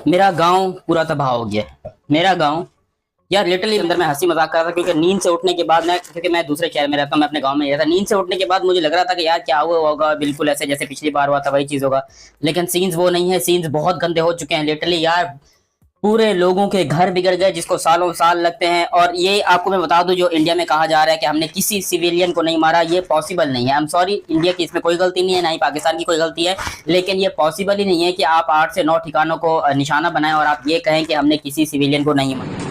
मेरा गांव पूरा तबाह हो गया। मेरा गांव यार लिटरली अंदर मैं हंसी मजाक कर रहा था क्योंकि नींद से उठने के बाद क्योंकि मैं दूसरे शहर में रहता हूँ, मैं अपने गांव में रहता। नींद से उठने के बाद मुझे लग रहा था कि यार क्या हुआ होगा, बिल्कुल ऐसे जैसे पिछली बार हुआ था वही चीज होगा। लेकिन सीन्स वो नहीं है, सीन्स बहुत गंदे हो चुके हैं लिटरली यार। पूरे लोगों के घर बिगड़ गए जिसको सालों साल लगते हैं। और ये आपको मैं बता दूं, जो इंडिया में कहा जा रहा है कि हमने किसी सिविलियन को नहीं मारा, ये पॉसिबल नहीं है। आई एम सॉरी, इंडिया की इसमें कोई गलती नहीं है, ना ही पाकिस्तान की कोई गलती है। लेकिन ये पॉसिबल ही नहीं है कि आप 8 से 9 ठिकानों को निशाना बनाएं और आप ये कहें कि हमने किसी सिविलियन को नहीं मारा।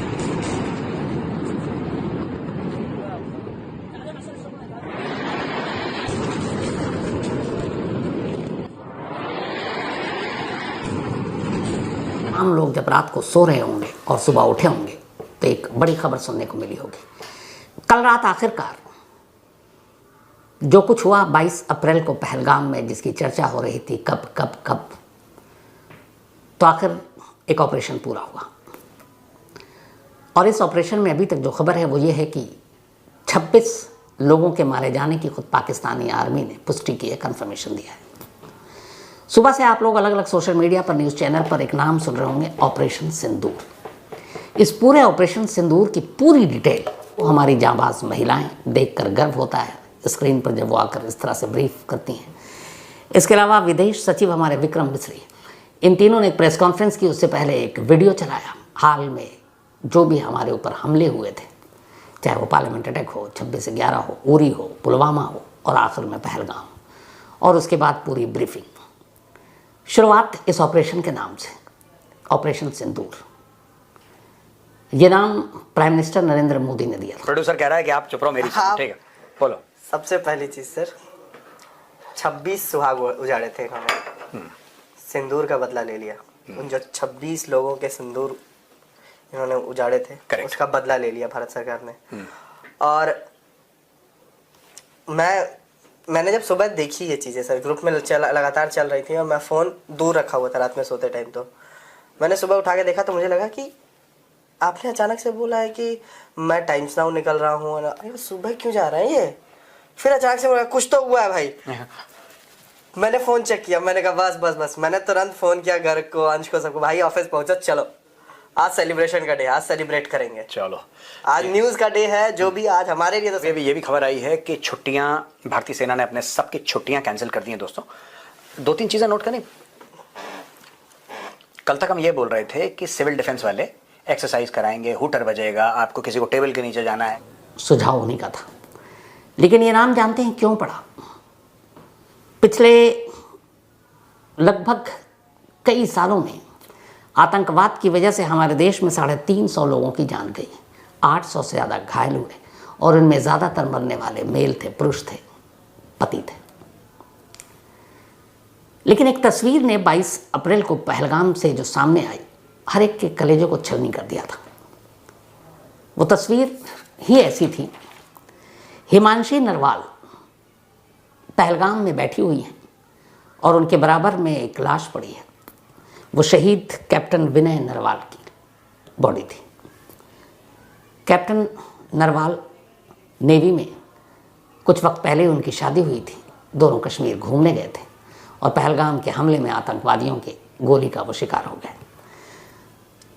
हम लोग जब रात को सो रहे होंगे और सुबह उठे होंगे तो एक बड़ी खबर सुनने को मिली होगी। कल रात आखिरकार जो कुछ हुआ 22 अप्रैल को पहलगाम में, जिसकी चर्चा हो रही थी कब कब कब, तो आखिर एक ऑपरेशन पूरा हुआ। और इस ऑपरेशन में अभी तक जो खबर है वो ये है कि 26 लोगों के मारे जाने की खुद पाकिस्तानी आर्मी ने पुष्टि की है, कंफर्मेशन दिया है। सुबह से आप लोग अलग अलग सोशल मीडिया पर, न्यूज़ चैनल पर एक नाम सुन रहे होंगे, ऑपरेशन सिंदूर। इस पूरे ऑपरेशन सिंदूर की पूरी डिटेल वो हमारी जांबाज महिलाएं देखकर गर्व होता है स्क्रीन पर जब वो आकर इस तरह से ब्रीफ करती हैं। इसके अलावा विदेश सचिव हमारे विक्रम मिस्री, इन तीनों ने एक प्रेस कॉन्फ्रेंस की, उससे पहले एक वीडियो चलाया। हाल में जो भी हमारे ऊपर हमले हुए थे, चाहे वो पार्लियामेंट अटैक हो, 26/11 हो, उरी हो, पुलवामा हो और आखिर में पहलगाम, और उसके बाद पूरी ब्रीफिंग। शुरुआत इस ऑपरेशन के नाम से, ऑपरेशन सिंदूर। ये नाम प्राइम मिनिस्टर नरेंद्र मोदी ने दिया था। प्रोड्यूसर कह रहा है कि आप चुप रहो, मेरी हाँ, ठीक है, बोलो। सबसे पहली चीज सर, 26 सुहाग उजाड़े थे इन्होंने, सिंदूर का बदला ले लिया। उन जो 26 लोगों के सिंदूर इन्होंने उजाड़े थे, उसका बदला ले लिया भारत सरकार ने। और मैंने जब सुबह देखी ये चीज़ें सर, ग्रुप में लगातार चल रही थी और मैं फ़ोन दूर रखा हुआ था रात में सोते टाइम, तो मैंने सुबह उठा के देखा तो मुझे लगा कि आपने अचानक से बोला है कि मैं टाइम्स नाउ निकल रहा हूँ। अरे सुबह क्यों जा रहे हैं ये? फिर अचानक से बोला कुछ तो हुआ है भाई। मैंने फ़ोन चेक किया, मैंने कहा बस बस बस। मैंने तुरंत फ़ोन किया घर को, अंश को, सबको, भाई ऑफिस पहुँचो, चलो आज सेलिब्रेशन का डे, आज सेलिब्रेट करेंगे। चलो, आज न्यूज़ का डे है, जो भी आज हमारे लिए। तो ये भी खबर आई है कि छुट्टियां, भारतीय सेना ने अपने सबकी छुट्टियां कैंसिल कर दी हैं। दोस्तों, 2-3 चीजें नोट करें। कल तक हम ये बोल रहे थे कि सिविल डिफेंस वाले एक्सरसाइज कराएंगे, हूटर बजेगा, आपको किसी को टेबल के नीचे जाना है। सुझाव उन्हीं का था। लेकिन ये नाम जानते हैं क्यों पड़ा? पिछले लगभग कई सालों में आतंकवाद की वजह से हमारे देश में 350 लोगों की जान गई, 800 से ज़्यादा घायल हुए, और इनमें ज़्यादातर मरने वाले मेल थे, पुरुष थे, पति थे। लेकिन एक तस्वीर ने 22 अप्रैल को पहलगाम से जो सामने आई, हर एक के कलेजों को छलनी कर दिया था। वो तस्वीर ही ऐसी थी। हिमांशी नरवाल पहलगाम में बैठी हुई हैं और उनके बराबर में एक लाश पड़ी है। वो शहीद कैप्टन विनय नरवाल की बॉडी थी। कैप्टन नरवाल नेवी में कुछ वक्त पहले उनकी शादी हुई थी। दोनों कश्मीर घूमने गए थे और पहलगाम के हमले में आतंकवादियों के गोली का वो शिकार हो गए।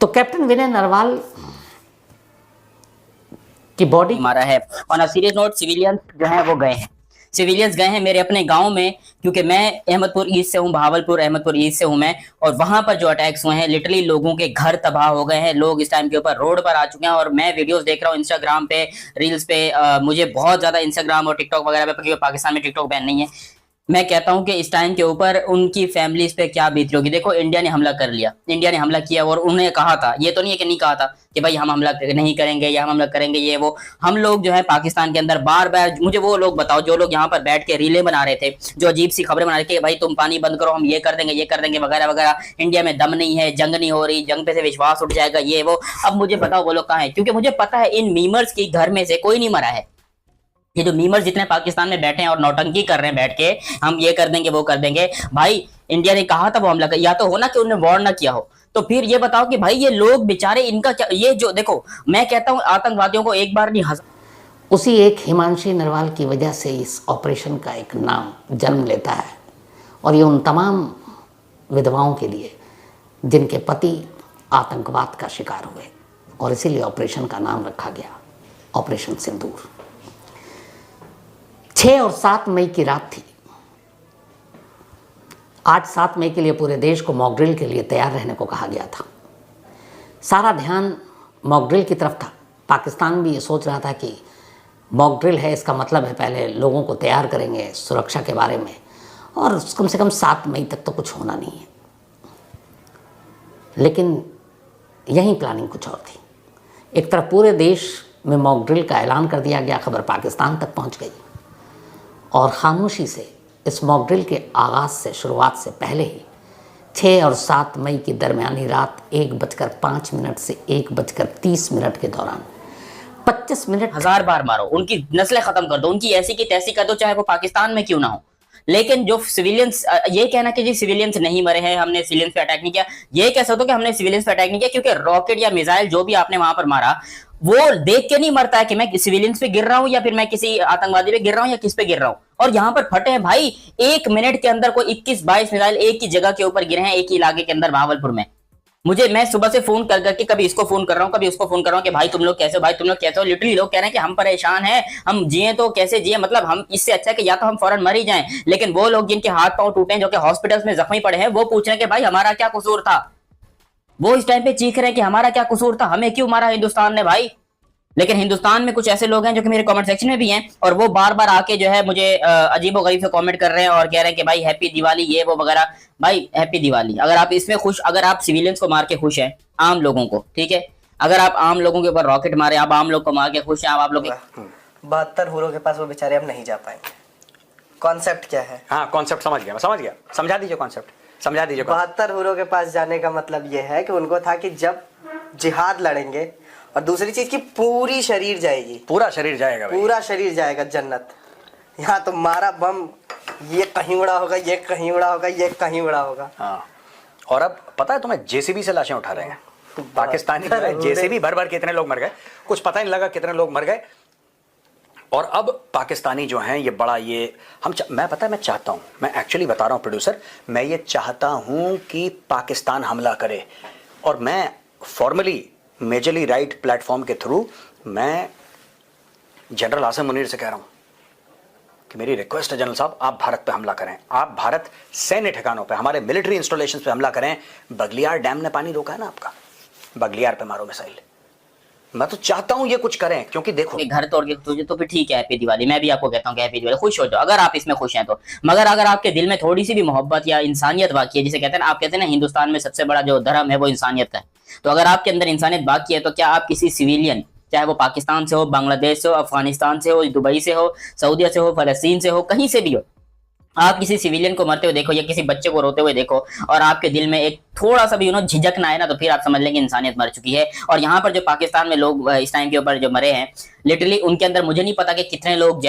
तो कैप्टन विनय नरवाल की बॉडी मारा है। On a serious note, civilians जो हैं वो गए हैं, सिविलियंस गए हैं मेरे अपने गांव में, क्योंकि मैं अहमदपुर ईस्ट से हूं, बहावलपुर अहमदपुर ईस्ट से हूं मैं। और वहां पर जो अटैक्स हुए हैं, लिटरली लोगों के घर तबाह हो गए हैं। लोग इस टाइम के ऊपर रोड पर आ चुके हैं और मैं वीडियोस देख रहा हूं इंस्टाग्राम पे, रील्स पे। मुझे बहुत ज्यादा इंस्टाग्राम और टिकटॉक वगैरह पे, क्योंकि पाकिस्तान में टिकटॉक बैन नहीं है, मैं कहता हूं कि इस टाइम के ऊपर उनकी फैमिलीज पे क्या बीत रही होगी। देखो, इंडिया ने हमला कर लिया, इंडिया ने हमला किया और उन्होंने कहा था, ये तो नहीं है कि नहीं कहा था कि भाई हम हमला नहीं करेंगे या हम हमला करेंगे, ये वो। हम लोग जो है पाकिस्तान के अंदर बार बार, मुझे वो लोग बताओ जो लोग यहाँ पर बैठ के रीले बना रहे थे, जो अजीब सी खबरें बना रहे थे कि भाई तुम पानी बंद करो, हम ये कर देंगे वगैरह वगैरह, इंडिया में दम नहीं है, जंग नहीं हो रही, जंग पे से विश्वास उठ जाएगा, ये वो। अब मुझे बताओ वो लोग कहाँ है? क्योंकि मुझे पता है इन मीमर्स की घर में से कोई नहीं मरा है। ये जो मीमर्स जितने पाकिस्तान में बैठे हैं और नौटंकी कर रहे हैं बैठ के, हम ये कर देंगे वो कर देंगे, भाई इंडिया ने कहा था वो हमला कर, या तो हो ना कि उन्होंने वॉर ना किया हो। तो फिर ये बताओ कि भाई ये लोग बेचारे, इनका क्या, ये जो देखो, मैं कहता हूं आतंकवादियों को एक बार नहीं उसी एक हिमांशी नरवाल की वजह से इस ऑपरेशन का एक नाम जन्म लेता है। और ये उन तमाम विधवाओं के लिए जिनके पति आतंकवाद का शिकार हुए, और इसीलिए ऑपरेशन का नाम रखा गया ऑपरेशन सिंदूर। 6 और 7 मई की रात थी। आज 7 मई के लिए पूरे देश को मॉक ड्रिल के लिए तैयार रहने को कहा गया था। सारा ध्यान मॉक ड्रिल की तरफ था। पाकिस्तान भी ये सोच रहा था कि मॉक ड्रिल है, इसका मतलब है पहले लोगों को तैयार करेंगे सुरक्षा के बारे में, और कम से कम 7 मई तक तो कुछ होना नहीं है। लेकिन यही प्लानिंग कुछ और थी। एक तरफ पूरे देश में मॉक ड्रिल का ऐलान कर दिया गया, खबर पाकिस्तान तक पहुंच गई, और खामोशी से इस मॉक ड्रिल के आगाज़ से, शुरुआत से पहले ही 6 और 7 मई की दरमियानी रात 1:05 से 1:30 के दौरान 25 मिनट 1000 बार मारो, उनकी नस्लें खत्म कर दो, उनकी ऐसी की तैसी कर दो, चाहे वो पाकिस्तान में क्यों ना हो। लेकिन जो सिविलियंस, ये कहना कि जी सिविलियंस नहीं मरे हैं, हमने सिविलियंस पे अटैक नहीं किया, ये कह सकते हो कि हमने सिविलियंस पे अटैक नहीं किया, क्योंकि रॉकेट या मिसाइल जो भी आपने वहां पर मारा, वो देख के नहीं मरता है कि मैं सिविलियंस पे गिर रहा हूं या फिर मैं किसी आतंकवादी पे गिर रहा हूं या किस पे गिर रहा हूं। और यहाँ पर फटे हैं भाई, 1 मिनट के अंदर कोई 21-22 मिसाइल एक ही जगह के ऊपर गिरे हैं, एक ही इलाके के अंदर, भावलपुर में। मैं सुबह से फोन कर करके कभी इसको फोन कर रहा हूँ, कभी उसको फोन कर रहा हूँ कि भाई तुम लोग कैसे हो, भाई तुम लोग कैसे हो। लिटरली लोग कह रहे हैं कि हम परेशान हैं, हम जिए तो कैसे जिए, मतलब हम इससे अच्छा है कि या तो हम फौरन मर ही जाएं। लेकिन वो लोग जिनके हाथ पांव टूटे हैं, जो कि हॉस्पिटल्स में जख्मी पड़े हैं, वो पूछ रहे हैं कि भाई हमारा क्या कसूर था। वो इस टाइम पे चीख रहे हैं कि हमारा क्या कसूर था, हमें क्यों मारा हिंदुस्तान ने भाई। लेकिन हिंदुस्तान में कुछ ऐसे लोग हैं जो कि मेरे कमेंट सेक्शन में भी हैं, और वो बार बार आके जो है मुझे अजीबोगरीब से कमेंट कर रहे हैं और कह रहे हैं कि भाई हैप्पी दिवाली, ये वो वगैरह। भाई हैप्पी दिवाली, अगर आप इसमें खुश, अगर आप सिविलियंस को मार के खुश हैं, आम लोगों को, ठीक है, अगर आप आम लोगों के ऊपर रॉकेट मारे, आप आम लोग को मार के खुश हैं, आप लोग 72 हुरों के पास वो बेचारे अब नहीं जा पाएंगे। कॉन्सेप्ट क्या है? हाँ, कॉन्सेप्ट समझ गया, मैं समझ गया, समझा दीजिए कॉन्सेप्ट, समझा दीजिए। 72 हुरों के पास जाने का मतलब ये है कि उनको था कि जब जिहाद लड़ेंगे, और दूसरी चीज की पूरी शरीर जाएगी, पूरा शरीर जाएगा भाई। पूरा शरीर जाएगा जन्नत। यहाँ तो मारा बम, ये कहीं उड़ा होगा, ये कहीं उड़ा होगा, ये कहीं उड़ा होगा। हाँ, और अब पता है तुम्हें, जेसीबी से लाशें उठा रहे हैं पाकिस्तानी, जेसीबी भर भर के इतने लोग मर गए, कुछ पता ही नहीं लगा कितने लोग मर गए। और अब पाकिस्तानी जो हैं, ये बड़ा ये मैं पता है, मैं चाहता हूँ, मैं एक्चुअली बता रहा हूँ प्रोड्यूसर, मैं ये चाहता हूँ कि पाकिस्तान हमला करे, और मैं फॉर्मली मेजरली राइट प्लेटफॉर्म के थ्रू मैं जनरल आसिम मुनीर से कह रहा हूं कि मेरी रिक्वेस्ट है जनरल साहब, आप भारत पे हमला करें, आप भारत सैन्य ठिकानों पे, हमारे मिलिट्री इंस्टॉलेशन पे हमला करें। बगलियार डैम ने पानी रोका है ना आपका, बगलियार पे मारो मिसाइल। मैं तो चाहता हूं ये कुछ करें, क्योंकि देखो घर तोड़ के तुझे तो फिर ठीक है, हैप्पी दिवाली, मैं भी आपको कहता हूँ कि हैप्पी दिवाली, खुश हो जाओ अगर आप इसमें खुश हैं तो। मगर अगर आपके दिल में थोड़ी सी भी मोहब्बत या इंसानियत बाकी है, जिसे कहते हैं ना, आप कहते हैं ना हिंदुस्तान में सबसे बड़ा जो धर्म है वो इंसानियत का है, तो अगर आपके अंदर इंसानियत बाकी है, तो क्या आप किसी सिविलियन, चाहे वो पाकिस्तान से हो, बांग्लादेश से हो, अफगानिस्तान से हो, दुबई से हो, सऊदीया से हो, फलस्तीन से हो, कहीं से भी हो, आप किसी सिविलियन को मरते हुए देखो या किसी बच्चे को रोते हुए देखो, और आपके दिल में एक थोड़ा सा भी झिझक ना आए ना, तो फिर आप समझ लेंगे इंसानियत मर चुकी है। और यहाँ पर जो पाकिस्तान में लोग इस टाइम के ऊपर जो मरे हैं, लिटरली उनके अंदर मुझे नहीं पता कि कितने लोग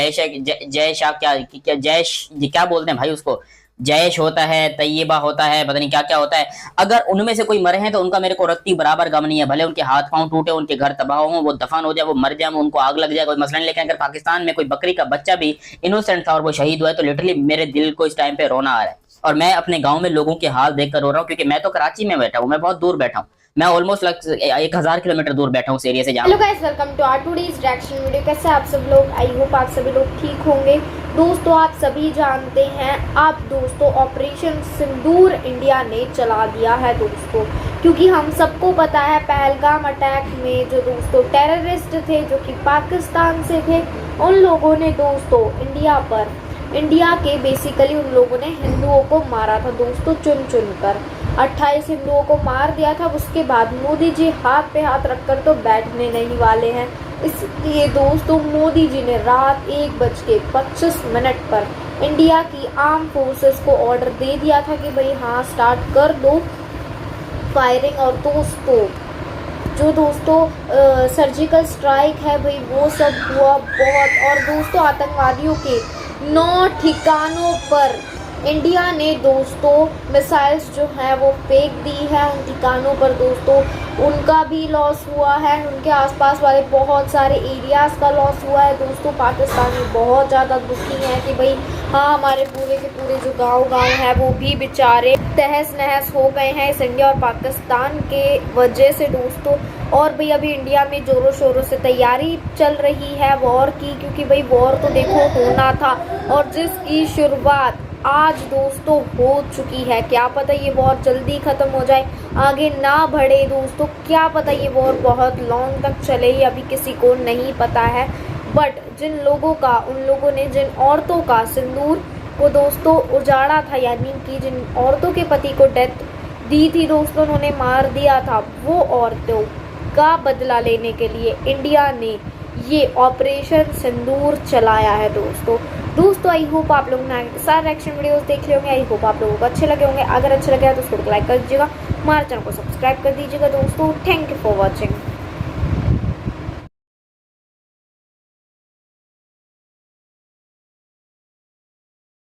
क्या बोलते हैं भाई उसको, जैश होता है, तैयबा होता है, पता नहीं क्या क्या होता है। अगर उनमें से कोई मरे हैं तो उनका मेरे को रत्ती बराबर गम नहीं है, भले उनके हाथ पांव टूटे, उनके घर तबाह हो, वो दफन हो जाए, वो मर जाए, उनको आग लग जाए, कोई मसला नहीं। लेकिन अगर पाकिस्तान में कोई बकरी का बच्चा भी इनोसेंट था और वो शहीद हुआ है, तो लिटरली मेरे दिल को इस टाइम पे रोना आ रहा है। और मैं अपने गाँव में लोगों के हाल देखकर रो रहा हूँ, क्योंकि मैं तो कराची में बैठा हूँ, मैं बहुत दूर बैठा हूँ, मैं ऑलमोस्ट 1000 किलोमीटर दूर बैठा हूँ इस एरिया से। Hello guys, welcome to our today's reaction video. कैसे आप सब लोग? आई होप आप सभी लोग ठीक होंगे। दोस्तों, आप सभी जानते हैं, अब दोस्तों ऑपरेशन सिंदूर इंडिया ने चला दिया है दोस्तों, क्योंकि हम सबको पता है पहलगाम अटैक में जो दोस्तों टेररिस्ट थे जो कि पाकिस्तान से थे, उन लोगों ने दोस्तों इंडिया के बेसिकली उन लोगों ने हिंदुओं को मारा था दोस्तों, चुन चुन कर 28 हिंदुओं को मार दिया था। उसके बाद मोदी जी हाथ पे हाथ रखकर तो बैठने नहीं वाले हैं, इसलिए दोस्तों मोदी जी ने रात 1:25 पर इंडिया की आर्म फोर्सेस को ऑर्डर दे दिया था कि भाई हाँ स्टार्ट कर दो फायरिंग। और दोस्तों सर्जिकल स्ट्राइक है भाई, वो सब हुआ बहुत। और दोस्तों आतंकवादियों के 9 ठिकानों पर इंडिया ने दोस्तों मिसाइल्स जो हैं वो फेंक दी है उन ठिकानों पर दोस्तों, उनका भी लॉस हुआ है, उनके आसपास वाले बहुत सारे एरियाज़ का लॉस हुआ है दोस्तों। पाकिस्तानी बहुत ज़्यादा दुखी हैं कि भाई हाँ हमारे पूरे के पूरे जो गांव हैं वो भी बेचारे तहस नहस हो गए हैं इस इंडिया और पाकिस्तान के वजह से दोस्तों। और भाई अभी इंडिया में ज़ोरों शोरों से तैयारी चल रही है वॉर की, क्योंकि भाई वॉर तो देखो होना था और जिसकी शुरुआत आज दोस्तों हो चुकी है। क्या पता ये वॉर जल्दी ख़त्म हो जाए, आगे ना बढ़े दोस्तों, क्या पता ये वॉर बहुत लॉन्ग तक चले, ये अभी किसी को नहीं पता है। बट जिन लोगों का, उन लोगों ने जिन औरतों का सिंदूर को दोस्तों उजाड़ा था, यानी कि जिन औरतों के पति को डेथ दी थी दोस्तों, उन्होंने मार दिया था, वो औरतों का बदला लेने के लिए इंडिया ने ये ऑपरेशन सिंदूर चलाया है दोस्तों। आई होप आप लोग ने सारे एक्शन वीडियोस देख रहे होंगे, आई होप आप लोगों को अच्छे लगे होंगे। अगर अच्छे लगे तो उसको लाइक कर दीजिएगा, हमारे चैनल को सब्सक्राइब कर दीजिएगा दोस्तों। Thank you for watching.